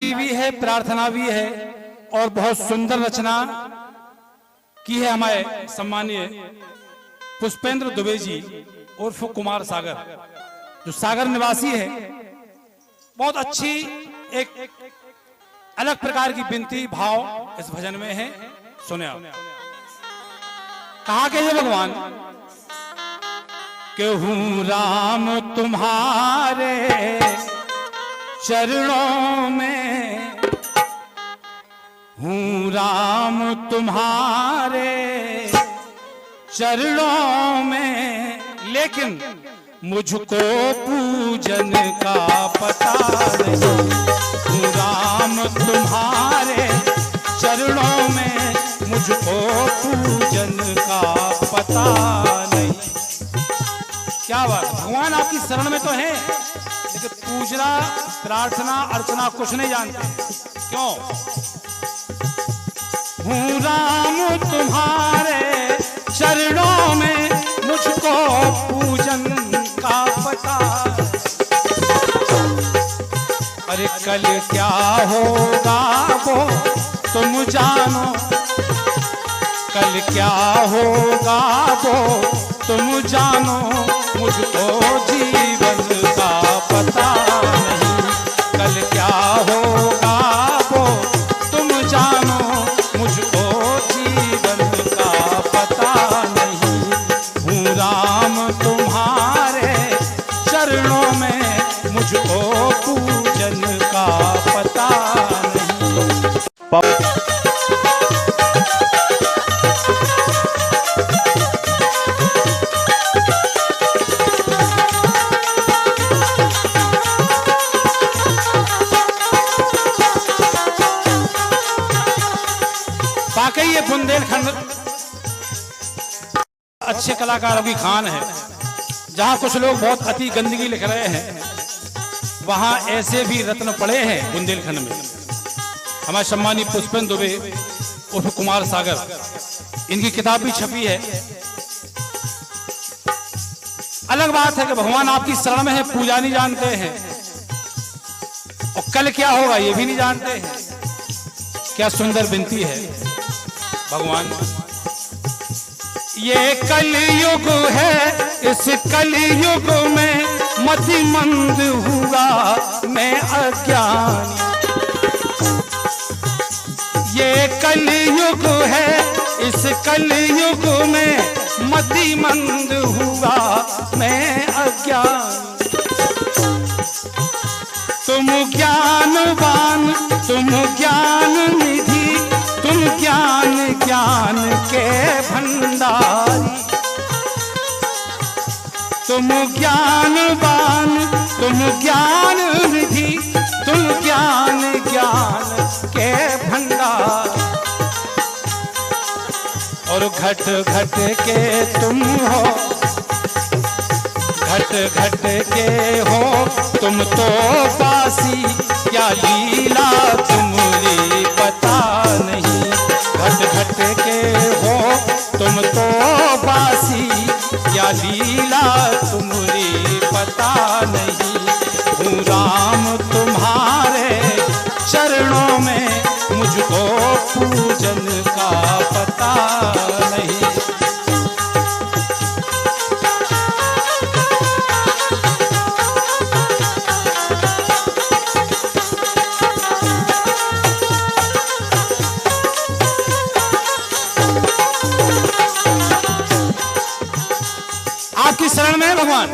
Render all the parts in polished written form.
जाति भी है, प्रार्थना भी है और बहुत सुंदर रचना की है हमारे सम्मानीय पुष्पेंद्र दुबे जी उर्फ कुमार सागर, जो सागर निवासी है। बहुत अच्छी एक अलग प्रकार की बिनती भाव इस भजन में है। सुने आप। कहा के ये भगवान कि हूँ राम तुम्हारे चरणों में, हूँ राम तुम्हारे चरणों में, लेकिन मुझको पूजन का पता नहीं। हूँ राम तुम्हारे चरणों में, मुझको पूजन का पता नहीं। क्या बात, भगवान आपकी शरण में तो है, लेकिन पूजना, प्रार्थना, अर्चना कुछ नहीं जानते। क्यों? हूँ राम तुम्हारे चरणों में, मुझको पूजन का पता। अरे कल क्या होगा वो तुम जानो, कल क्या होगा वो तुम जानो, मुझको जीवन का पता नहीं। कल क्या होगा वो तुम जानो, मुझको जीवन का पता नहीं। हूँ राम तुम्हारे चरणों में, मुझको पूजन का पता नहीं। वाकई ये बुंदेलखंड अच्छे कलाकारों की खान है। जहां कुछ लोग बहुत अति गंदगी लिख रहे हैं, वहां ऐसे भी रत्न पड़े हैं बुंदेलखंड में। हमारे सम्मानी पुष्पेंद्र दुबे उर्फ कुमार सागर, इनकी किताब भी छपी है। अलग बात है कि भगवान आपकी शरण में है, पूजा नहीं जानते हैं, और कल क्या होगा ये भी नहीं जानते हैं। क्या सुंदर विनती है भगवान। ये कलयुग है, इस कलयुग में मतिमंद हुआ मैं अज्ञानी। ये कलयुग है, इस कलयुग में मतिमंद हुआ मैं अज्ञानी। तुम ज्ञानवान, तुम ज्ञान निधि, तुम ज्ञान ज्ञान के भंडारी। तुम ज्ञानवान, तुम ज्ञान निधि, तुम ज्ञान ज्ञान के भंडार। और घट घट के तुम हो, घट घट के हो तुम तो बासी, क्या लीला तुम्हारी पता नहीं। घट घट के हो तुम तो बासी, क्या लीला तुम्हारी पता नहीं। हूँ राम तुम्हारे चरणों में, मुझको पूजन का पता नहीं। आपकी शरण में भगवान,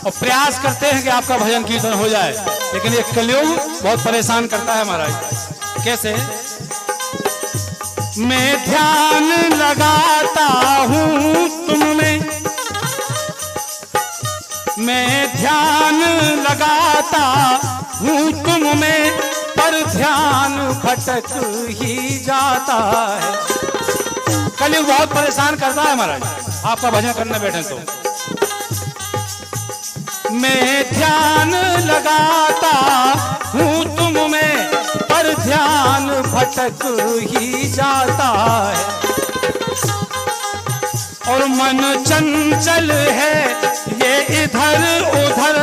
और प्रयास करते हैं कि आपका भजन कीर्तन हो जाए, लेकिन ये कलयुग बहुत परेशान करता है महाराज। कैसे? मैं ध्यान लगाता हूँ तुम में, मैं ध्यान लगाता हूँ तुम में, पर ध्यान भटक ही जाता है। कलयुग बहुत परेशान करता है महाराज, आपका भजन करने बैठे तो। मैं ध्यान लगाता हूँ तुम में, पर ध्यान भटक ही जाता है। और मन चंचल है ये इधर उधर,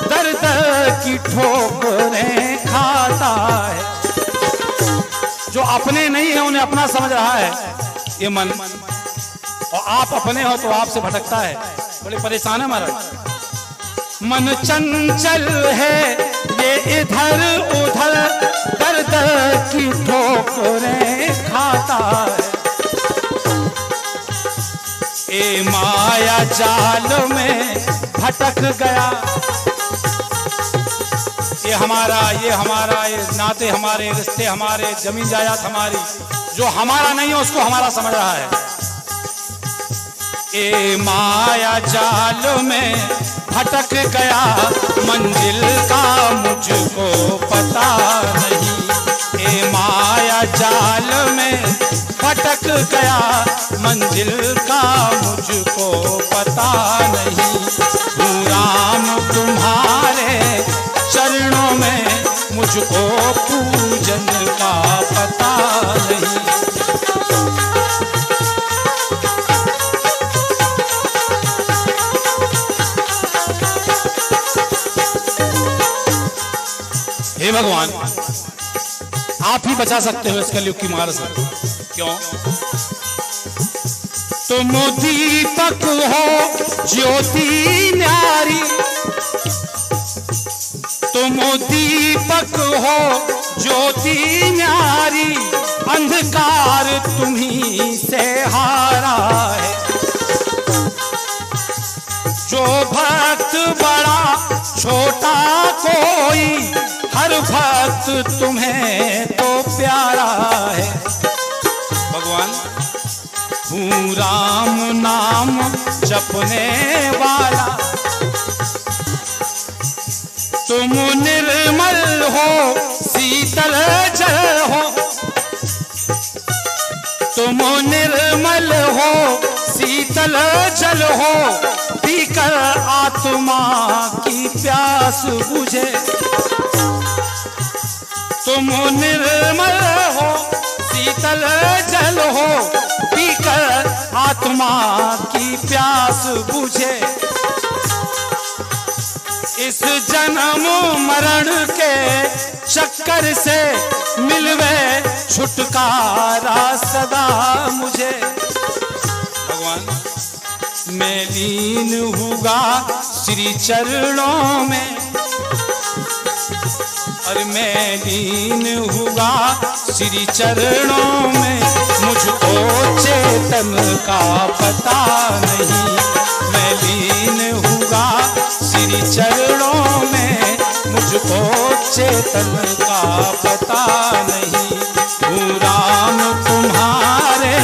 दर दर की ठोकरें खाता है। जो अपने नहीं है उन्हें अपना समझ रहा है ये मन, और आप अपने हो तो आपसे भटकता है, बड़े परेशान है महाराज। मन चंचल है ये इधर उधर दर दर की ठोकरें खाता है, ए माया जाल में भटक गया। ये हमारा ये नाते हमारे, रिश्ते हमारे, जमीन जायदाद हमारी, जो हमारा नहीं है उसको हमारा समझ रहा है। ए माया जाल में भटक गया, मंजिल का मुझको पता नहीं। ए माया जाल में भटक गया, मंजिल का मुझको पता नहीं। हूँ राम तुम्हारे चरणों में, मुझको पूजन का पता नहीं। हे भगवान, आप ही बचा सकते हो इस कलयुग की मार से। क्यों? तुम दीपक हो ज्योति न्यारी, तुम दीपक हो ज्योति न्यारी, अंधकार तुम्ही से हारा है। जो भक्त बड़ा छोटा कोई, हर भक्त तुम्हें तो प्यारा है। भगवान, हूँ राम नाम जपने वाला, तुम निर्मल हो शीतल जल हो, तुम निर्मल हो शीतल जल हो, पीकर आत्मा की प्यास बुझे। तुम निर्मल हो शीतल जल हो, पीकर आत्मा की प्यास बुझे। इस जन्म मरण के चक्कर से मिलवे छुटकारा सदा मुझे। भगवान, मैं लीन हुआ श्री चरणों में, और मैं लीन हुआ श्री चरणों में, मुझको चेतन का पता नहीं। मैं लीन हुआ श्री चरणों में, मुझको चेतन का पता नहीं। हूँ राम तुम्हारे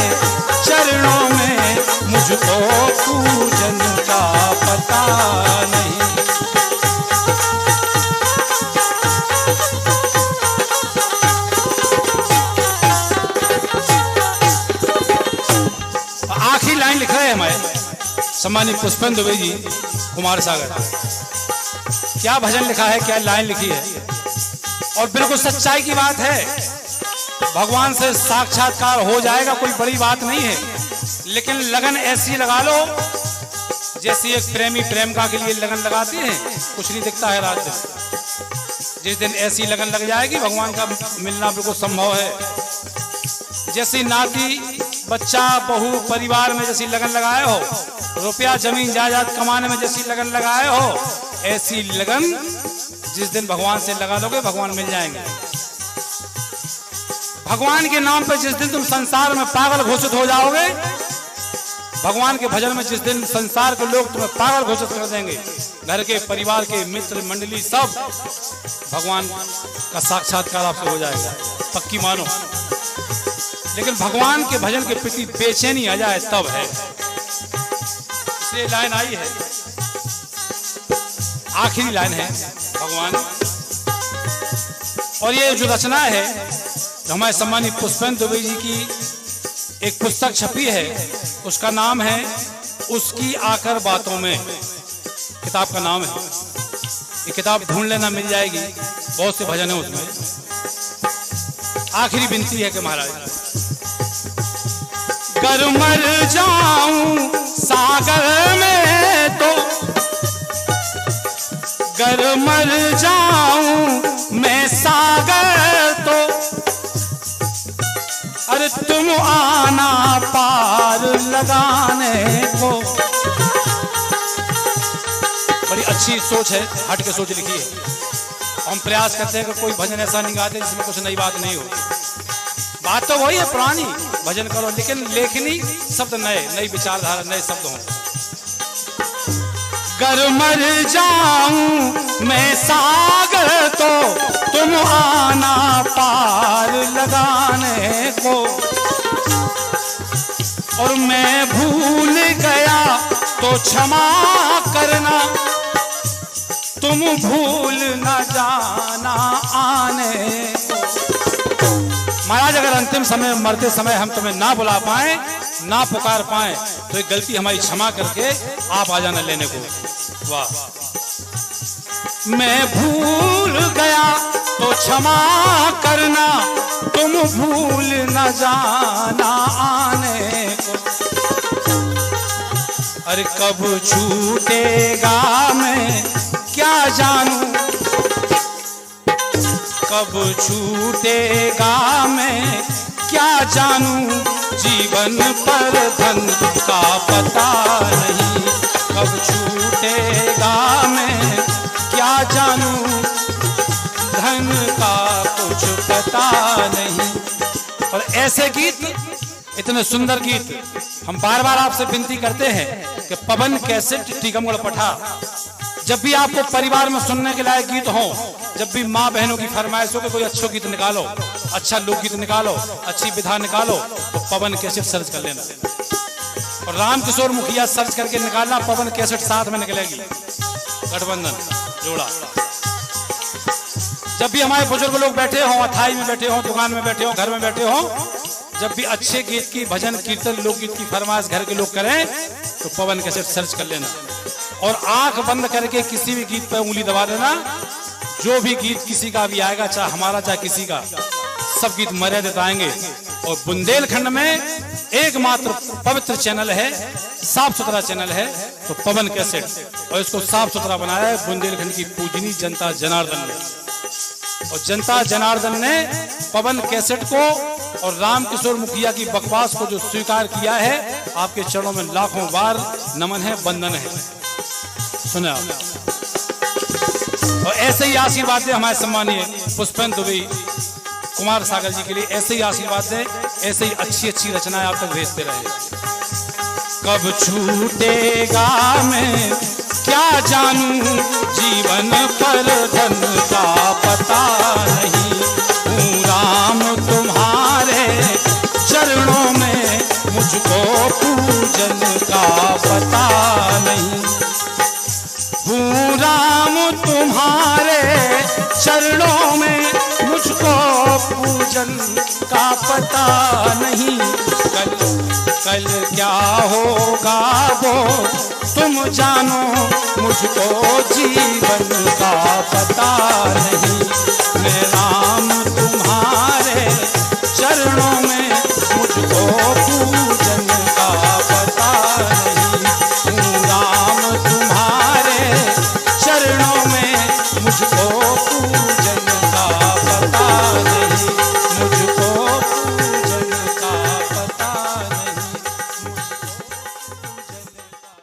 चरणों में, मुझको पूजन का पता नहीं। आखिरी लाइन लिख रहे हैं हमारे सम्मानित पुष्पेंद्र दुबे जी, कुमार सागर। क्या भजन लिखा है, क्या लाइन लिखी है, और बिल्कुल सच्चाई की बात है। भगवान से साक्षात्कार हो जाएगा, कोई बड़ी बात नहीं है, लेकिन लगन ऐसी लगा लो जैसे एक प्रेमी प्रेमिका के लिए लगन लगाते हैं, कुछ नहीं दिखता है रात दिन। जिस दिन ऐसी लगन लग जाएगी, भगवान का मिलना बिल्कुल संभव है। जैसी नाती बच्चा बहू परिवार में जैसी लगन लगाए हो, रुपया जमीन जायदाद कमाने में जैसी लगन लगाए हो, ऐसी लगन जिस दिन भगवान से लगा लोगे, भगवान मिल जाएंगे। भगवान के नाम पर जिस दिन तुम संसार में पागल घोषित हो जाओगे, भगवान के भजन में जिस दिन संसार के लोग तुम्हें पागल घोषित कर देंगे, घर के परिवार के मित्र मंडली सब, भगवान का साक्षात्कार आपसे हो जाएगा, पक्की मानो। लेकिन भगवान के भजन के प्रति बेचैनी आ जाए तब है। इसलिए लाइन आई है, आखिरी लाइन है भगवान। और ये जो रचना है, जो हमारे सम्मानित पुष्पेंद्र दुबे जी की एक पुस्तक छपी है, उसका नाम है उसकी आकर बातों में, किताब का नाम है। ये किताब ढूंढ लेना, मिल जाएगी, बहुत से भजन है उसमें। आखिरी विनती है कि महाराज, कर मर जाऊं सागर में तो, गर मर जाऊं मैं सागर तो, लगाने को। बड़ी अच्छी सोच है, हट के सोच लिखी है। हम प्रयास करते हैं कि कोई भजन ऐसा नहीं गाते जिसमें कुछ नई बात नहीं हो। बात तो वही है पुरानी, भजन करो, लेकिन लेखनी शब्द नए, नई विचारधारा, नए शब्द हों। गर मर जाऊं मैं सागर तो तुम आना पार लगाने को, और मैं भूल गया तो क्षमा करना, तुम भूल न जाना आने को। महाराज अगर अंतिम समय, मरते समय हम तुम्हें ना बुला पाए, ना पुकार पाए, तो एक गलती हमारी क्षमा करके आप आ जाना लेने को। वाह। मैं भूल गया तो क्षमा करना, तुम भूल न जाना आने को। अरे कब छूटेगा मैं क्या जानूं, कब छूटेगा मैं क्या जानूं, जीवन पर धन का पता नहीं। कब छूटेगा मैं क्या जानूं, धन का कुछ पता नहीं। और ऐसे गीत, इतने सुंदर गीत हम बार बार आपसे विनती करते हैं कि पवन कैसेट टीकमगढ़ पठा, जब भी आपको परिवार में सुनने के लायक गीत हो, जब भी माँ बहनों की फरमाइश हो कि कोई अच्छा गीत निकालो, अच्छा लोकगीत निकालो, अच्छी विधा निकालो, तो पवन कैसेट सर्च कर लेना। और रामकिशोर मुखिया सर्च करके निकालना, पवन कैसेट साथ में निकलेगी, गठबंधन जोड़ा। जब भी हमारे बुजुर्ग लोग बैठे हों, अथाई में बैठे हों, दुकान में बैठे हों, घर में बैठे हों, जब भी अच्छे गीत की, भजन कीर्तन लोकगीत की फरमाइश घर के लोग करें, तो पवन कैसेट सर्च कर लेना। और आंख बंद करके किसी भी गीत पर उंगली दबा देना। जो भी गीत किसी का भी आएगा, चाहे हमारा चाहे किसी का, सब गीत मर्यादित आएंगे। और बुंदेलखंड में एकमात्र पवित्र चैनल है, साफ सुथरा चैनल है, तो पवन कैसेट। और इसको साफ सुथरा बनाया है बुंदेलखंड की पूजनी जनता जनार्दन ने। और जनता जनार्दन ने पवन कैसेट को और रामकिशोर मुखिया की बकवास को जो स्वीकार किया है, आपके चरणों में लाखों बार नमन है, वंदन है। सुने आप। और ऐसे ही आशीर्वाद दे हमारे सम्मानीय पुष्पेंद्र दुबे कुमार सागर जी के लिए, ऐसे ही आशीर्वाद दे, ऐसे ही अच्छी अच्छी रचनाएं आप तक भेजते रहे। कब छूटेगा मैं क्या जानूं, जीवन पर धन का पता नहीं। हूँ राम तुम्हारे चरणों में, मुझको पूजन का पता नहीं। हूँ राम तुम्हारे चरणों में, मुझको पूजन का पता नहीं। कल क्या होगा वो तुम जानो, मुझको जीवन